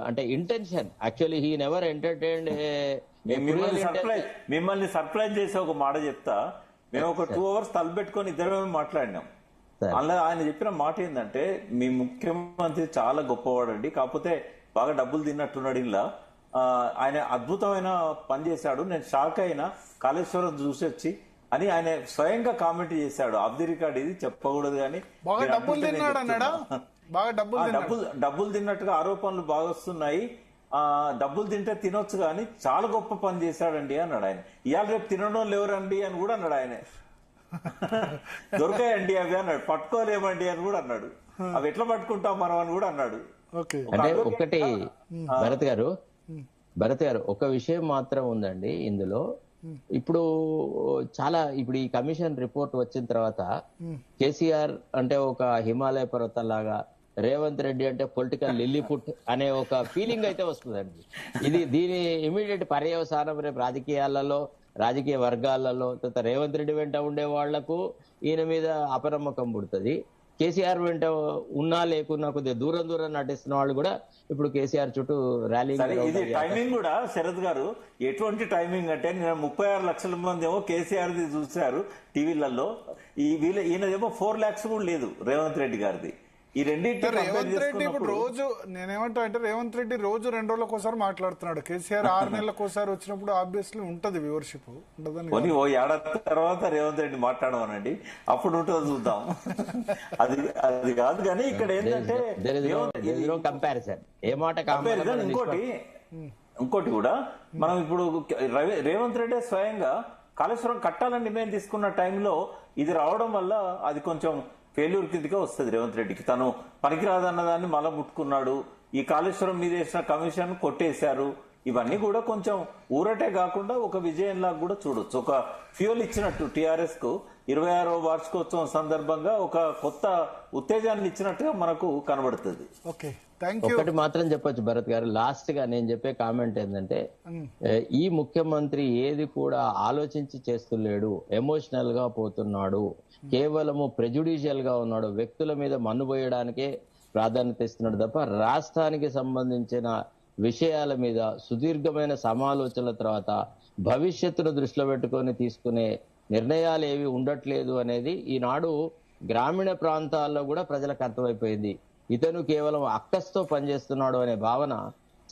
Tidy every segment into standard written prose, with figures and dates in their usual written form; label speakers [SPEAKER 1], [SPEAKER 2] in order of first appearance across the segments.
[SPEAKER 1] అంటే intention actually he never entertained.
[SPEAKER 2] మిమ్మల్ని surprise చేసే ఒక మాట చెప్తా. మేము ఒక 2 hours తలపెట్టుకొని ఇద్దరమే మాట్లాడినాం. అలా ఆయన చెప్పిన మాట ఏంటంటే, మీ ముఖ్యమంత్రి చాలా గొప్పవాడండి, కాకపోతే బాగా డబ్బులు తిన్నట్టున్నాడు. ఇలా ఆయన అద్భుతమైన పని చేశాడు, నేను షాక్ అయినా కాళేశ్వరం చూసి వచ్చి అని ఆయన స్వయంగా కామెంట్ చేశాడు. ఆఫ్ ది రికార్డ్, ఇది చెప్పకూడదు కానీ డబ్బులు తిన్నట్టుగా ఆరోపణలు బాగా వస్తున్నాయి. డబ్బులు తింటే తినొచ్చు కానీ చాలా గొప్ప పని చేశాడండి అన్నాడు ఆయన. ఇవాళ రేపు తినడం లేవరండి అని కూడా అన్నాడు ఆయన. దొరకాయండి అవి అన్నాడు, పట్టుకోలేమండి అని కూడా అన్నాడు. అవి ఎట్లా పట్టుకుంటాం మనం అని కూడా అన్నాడు.
[SPEAKER 1] అంటే ఒకటి భరత్ గారు ఒక విషయం మాత్రం ఉందండి ఇందులో. ఇప్పుడు ఇప్పుడు ఈ కమిషన్ రిపోర్ట్ వచ్చిన తర్వాత కేసీఆర్ అంటే ఒక హిమాలయ పర్వతం లాగా, రేవంత్ రెడ్డి అంటే పొలిటికల్ లిల్లీపుట్ అనే ఒక ఫీలింగ్ అయితే వస్తుందండి. దీని ఇమీడియట్ పర్యవసానం రేపు రాజకీయ వర్గాలలో రేవంత్ రెడ్డి వెంట ఉండే వాళ్లకు ఈయన మీద అపనమ్మకం పుడుతుంది. కేసీఆర్ వెంట ఉన్నా లేకున్నా కొద్దిగా దూరం నటిస్తున్న వాళ్ళు కూడా ఇప్పుడు కేసీఆర్ చుట్టూ ర్యాలీ.
[SPEAKER 2] ఇది టైమింగ్ కూడా శరత్ గారు ఎటువంటి టైమింగ్ అంటే, నేను 36 లక్షల మంది ఏమో కేసీఆర్ ది చూశారు టీవీలలో, ఈయనదేమో 4 lakhs కూడా లేదు రేవంత్ రెడ్డి గారిది. ఈ రెండింటి
[SPEAKER 3] రేవంత్ రెడ్డి ఇప్పుడు రోజు నేనేమంటా అంటే, రేవంత్ రెడ్డి రోజు 2 రోజులకోసారి మాట్లాడుతున్నాడు. కేసీఆర్ 6 నెలలకోసారి వచ్చినప్పుడు ఆబ్వియస్లీ ఉంటది వ్యూవర్షిప్.
[SPEAKER 2] ఓ ఏడాది తర్వాత రేవంత్ రెడ్డి మాట్లాడమనండి, అప్పుడు ఉంటుందో చూద్దాం. అది కాదు కానీ ఇక్కడ ఏంటంటే ఇంకోటి కూడా మనం ఇప్పుడు రేవంత్ రెడ్డి స్వయంగా కాళేశ్వరం కట్టాలని నిర్ణయం తీసుకున్న టైంలో ఇది రావడం వల్ల అది కొంచెం ఫెయిల్యూర్ కిందగా వస్తుంది రేవంత్ రెడ్డికి. తను పనికిరాదన్న దాన్ని మళ్ళా ముట్టుకున్నాడు. ఈ కాళేశ్వరం మీద వేసిన కమిషన్ కొట్టేశారు. ఇవన్నీ కూడా కొంచెం ఊరటే కాకుండా ఒక విజయంలాగా కూడా చూడొచ్చు. ఒక ఫ్యూయల్ ఇచ్చినట్టు టీఆర్ఎస్ కు 26వ వార్షికోత్సవం సందర్భంగా ఒక కొత్త ఉత్తేజాన్ని ఇచ్చినట్టుగా మనకు కనబడుతుంది.
[SPEAKER 1] ఒకటి మాత్రం చెప్పొచ్చు భరత్ గారు, లాస్ట్ గా నేను చెప్పే కామెంట్ ఏంటంటే, ఈ ముఖ్యమంత్రి ఏది కూడా ఆలోచించి చేస్తులేడు, ఎమోషనల్ గా పోతున్నాడు, కేవలము ప్రెజుడిషియల్ గా ఉన్నాడు, వ్యక్తుల మీద మన్నుపోయడానికే ప్రాధాన్యత ఇస్తున్నాడు తప్ప రాష్ట్రానికి సంబంధించిన విషయాల మీద సుదీర్ఘమైన సమాలోచనల తర్వాత భవిష్యత్తును దృష్టిలో పెట్టుకొని తీసుకునే నిర్ణయాలు ఏవి ఉండట్లేదు అనేది ఈనాడు గ్రామీణ ప్రాంతాల్లో కూడా ప్రజలకు అర్థమైపోయింది. ఇతను కేవలం అక్కస్తో పనిచేస్తున్నాడు అనే భావన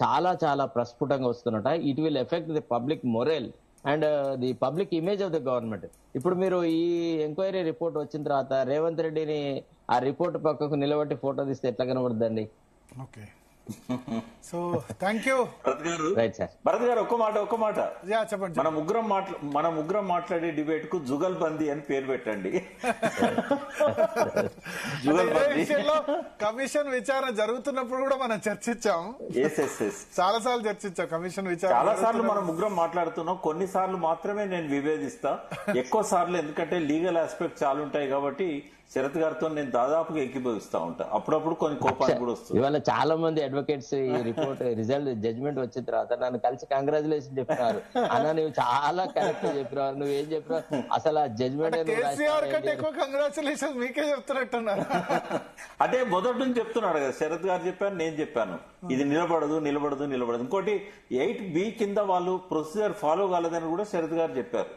[SPEAKER 1] చాలా చాలా ప్రస్ఫుటంగా వస్తున్నట. It will affect the public morale and the public image of the government. ఇప్పుడు మీరు ఈ ఎంక్వైరీ రిపోర్ట్ వచ్చిన తర్వాత రేవంత్ రెడ్డిని ఆ రిపోర్ట్ పక్కకు నిలబెట్టి ఫోటో తీస్తే ఎట్లా కనబడుతుందండి?
[SPEAKER 3] సో థ్యాంక్ యూ
[SPEAKER 2] భరత్ గారు. ఒక్క మాట
[SPEAKER 3] చెప్పండి.
[SPEAKER 2] మన ముగ్గురం మాట్లాడే డిబేట్ కు జుగల్బందీ అని పేరు పెట్టండి.
[SPEAKER 3] కమిషన్ విచారణ జరుగుతున్నప్పుడు కూడా మనం చర్చించాం, చాలా సార్లు చర్చించాం. కమిషన్ విచారణ
[SPEAKER 2] చాలా సార్లు మనం ముగ్గురం మాట్లాడుతున్నాం. కొన్నిసార్లు మాత్రమే నేను విభేదిస్తా, ఎక్కువ సార్లు ఎందుకంటే లీగల్ ఆస్పెక్ట్ చాలా ఉంటాయి కాబట్టి శరత్ గారితో నేను దాదాపుగా ఏకీభవిస్తా ఉంటా. అప్పుడప్పుడు కొన్ని కోపాలు కూడా వస్తుంది.
[SPEAKER 1] ఇవాళ చాలా మంది అడ్వకేట్స్ ఈ రిపోర్ట్ రిజల్ట్ జడ్జ్మెంట్ వచ్చిన తర్వాత నన్ను కలిసి కంగ్రాచులేషన్ చెప్పినారు. అన్న నువ్వు చాలా కరెక్ట్ చెప్పినావు, నువ్వేం చెప్పినావు అసలు ఆ జడ్జ్మెంట్
[SPEAKER 3] కంగ్రాచులేషన్ మీకే చెప్తున్నట్టున్నారు.
[SPEAKER 2] అంటే మొదటి నుంచి చెప్తున్నాడు కదా, శరత్ గారు చెప్పాను, నేను చెప్పాను, ఇది నిలబడదు. ఇంకోటి 8B కింద వాళ్ళు ప్రొసీజర్ ఫాలో కాలేదని కూడా శరత్ గారు చెప్పారు.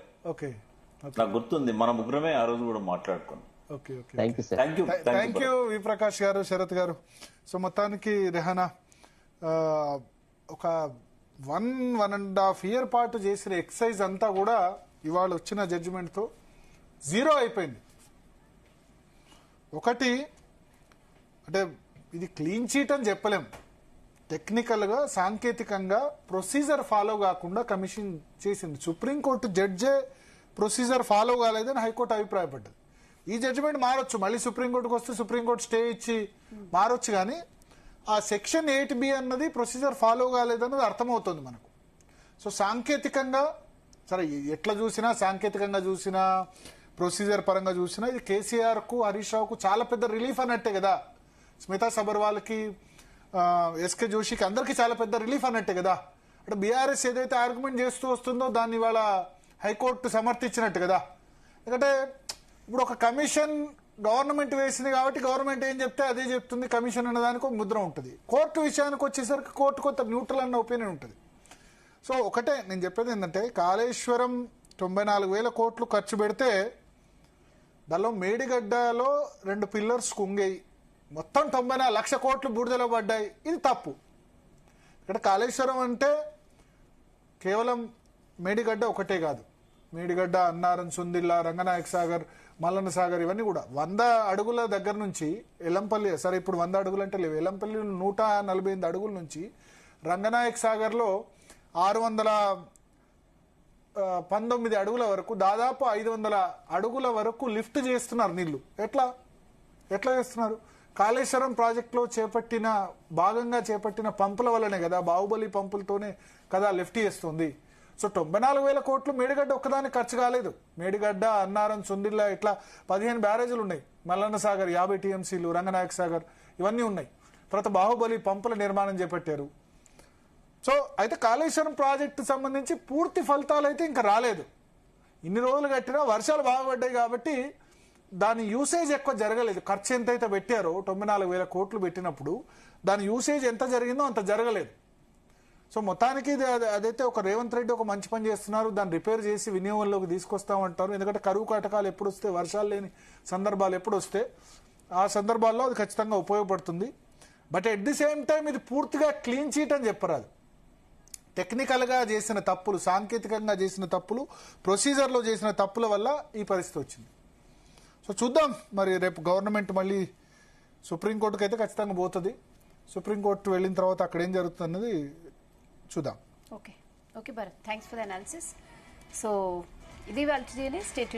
[SPEAKER 2] నాకు గుర్తుంది, మన ముగ్గురమే ఆ రోజు కూడా మాట్లాడుకున్నాం.
[SPEAKER 3] థ్యాంక్ యూ వి ప్రకాష్ గారు, శరత్ గారు. సో మొత్తానికి రెహానా ఒక 1.5 year పాటు చేసిన ఎక్సర్సైజ్ అంతా కూడా ఇవాళ వచ్చిన జడ్జిమెంట్ తో 0 అయిపోయింది. ఒకటి అంటే ఇది క్లీన్ చీట్ అని చెప్పలేం, టెక్నికల్ గా సాంకేతికంగా ప్రొసీజర్ ఫాలో కాకుండా కమిషన్ చేసింది. సుప్రీంకోర్టు జడ్జే ప్రొసీజర్ ఫాలో కాలేదని హైకోర్టు అభిప్రాయపడ్డది. ఈ జడ్జిమెంట్ మారొచ్చు, మళ్ళీ సుప్రీంకోర్టుకు వస్తే సుప్రీంకోర్టు స్టే ఇచ్చి మారొచ్చు, కానీ ఆ సెక్షన్ 8B అన్నది ప్రొసీజర్ ఫాలో కాలేదన్నది అర్థమవుతుంది మనకు. సో సాంకేతికంగా సరే ఎట్లా చూసినా, సాంకేతికంగా చూసినా, ప్రొసీజర్ పరంగా చూసినా ఇది కేసీఆర్ కు హరీష్ రావుకు చాలా పెద్ద రిలీఫ్ అన్నట్టే కదా. స్మితా సబర్వాల్ కి, ఎస్కే జోషికి అందరికి చాలా పెద్ద రిలీఫ్ అన్నట్టే కదా. అంటే బీఆర్ఎస్ ఏదైతే ఆర్గ్యుమెంట్ చేస్తూ వస్తుందో దాన్ని ఇవాళ హైకోర్టు సమర్థించినట్టు కదా. ఎందుకంటే ఇప్పుడు ఒక కమిషన్ గవర్నమెంట్ వేసింది కాబట్టి గవర్నమెంట్ ఏం చెప్తే అదే చెప్తుంది, కమిషన్ అన్న దానికి ఒక ముద్ర ఉంటుంది. కోర్టు విషయానికి వచ్చేసరికి కోర్టు కొంత న్యూట్రల్ అన్న ఒపీనియన్ ఉంటుంది. సో ఒకటే నేను చెప్పేది ఏంటంటే, కాళేశ్వరం 94,000 కోట్లు ఖర్చు పెడితే దానిలో మేడిగడ్డలో 2 పిల్లర్స్ కుంగాయి, మొత్తం 94 లక్షల కోట్లు బూడిదలో పడ్డాయి. ఇది తప్పు. ఇక్కడ కాళేశ్వరం అంటే కేవలం మేడిగడ్డ ఒకటే కాదు, మేడిగడ్డ, అన్నారం, సుందిల్లా, రంగనాయక సాగర్, మల్లన్న సాగర్ ఇవన్నీ కూడా 100 అడుగుల దగ్గర నుంచి ఎల్లంపల్లి, సరే ఇప్పుడు 100 అడుగులు అంటే లేవు, ఎల్లంపల్లి 148 అడుగుల నుంచి రంగనాయక సాగర్లో 619 అడుగుల వరకు, దాదాపు 500 అడుగుల వరకు లిఫ్ట్ చేస్తున్నారు నీళ్లు. ఎట్లా చేస్తున్నారు? కాళేశ్వరం ప్రాజెక్టులో భాగంగా చేపట్టిన పంపుల వల్లనే కదా, బాహుబలి పంపులతోనే కదా లిఫ్ట్ చేస్తుంది. సో 94,000 కోట్లు మేడిగడ్డ ఒక్కదానికి ఖర్చు కాలేదు. మేడిగడ్డ, అన్నారం, సుందిల్లా ఇట్లా 15 బ్యారేజీలు ఉన్నాయి. మల్లన్న సాగర్ 50 టీఎంసీలు, రంగనాయక సాగర్ ఇవన్నీ ఉన్నాయి. తర్వాత బాహుబలి పంపుల నిర్మాణం చేపట్టారు. సో అయితే కాళేశ్వరం ప్రాజెక్టు సంబంధించి పూర్తి ఫలితాలు అయితే ఇంకా రాలేదు. ఇన్ని రోజులు కట్టినా వర్షాలు బాగా పడ్డాయి కాబట్టి దాని యూసేజ్ ఎక్కువ జరగలేదు. ఖర్చు ఎంతైతే పెట్టారో 94,000 కోట్లు పెట్టినప్పుడు దాని యూసేజ్ ఎంత జరిగిందో అంత జరగలేదు. సో మొత్తానికి అదైతే ఒక రేవంత్ రెడ్డి ఒక మంచి పని చేస్తున్నారు, దాన్ని రిపేర్ చేసి వినియోగంలోకి తీసుకొస్తామంటారు. ఎందుకంటే కరువు కాటకాలు ఎప్పుడు వస్తే, వర్షాలు లేని సందర్భాలు ఎప్పుడు వస్తే ఆ సందర్భాల్లో అది ఖచ్చితంగా ఉపయోగపడుతుంది. But at the same time ఇది పూర్తిగా క్లీన్ చీట్ అని చెప్పరాదు. టెక్నికల్గా చేసిన తప్పులు, సాంకేతికంగా చేసిన తప్పులు, ప్రొసీజర్లో చేసిన తప్పుల వల్ల ఈ పరిస్థితి వచ్చింది. సో చూద్దాం మరి రేపు గవర్నమెంట్ మళ్ళీ సుప్రీంకోర్టుకి అయితే ఖచ్చితంగా పోతుంది. సుప్రీంకోర్టు వెళ్ళిన తర్వాత అక్కడ ఏం జరుగుతుంది అన్నది చూద్దాం.
[SPEAKER 4] Okay Bharat, thanks for the analysis. So ఇది వాళ్ళ స్టేట్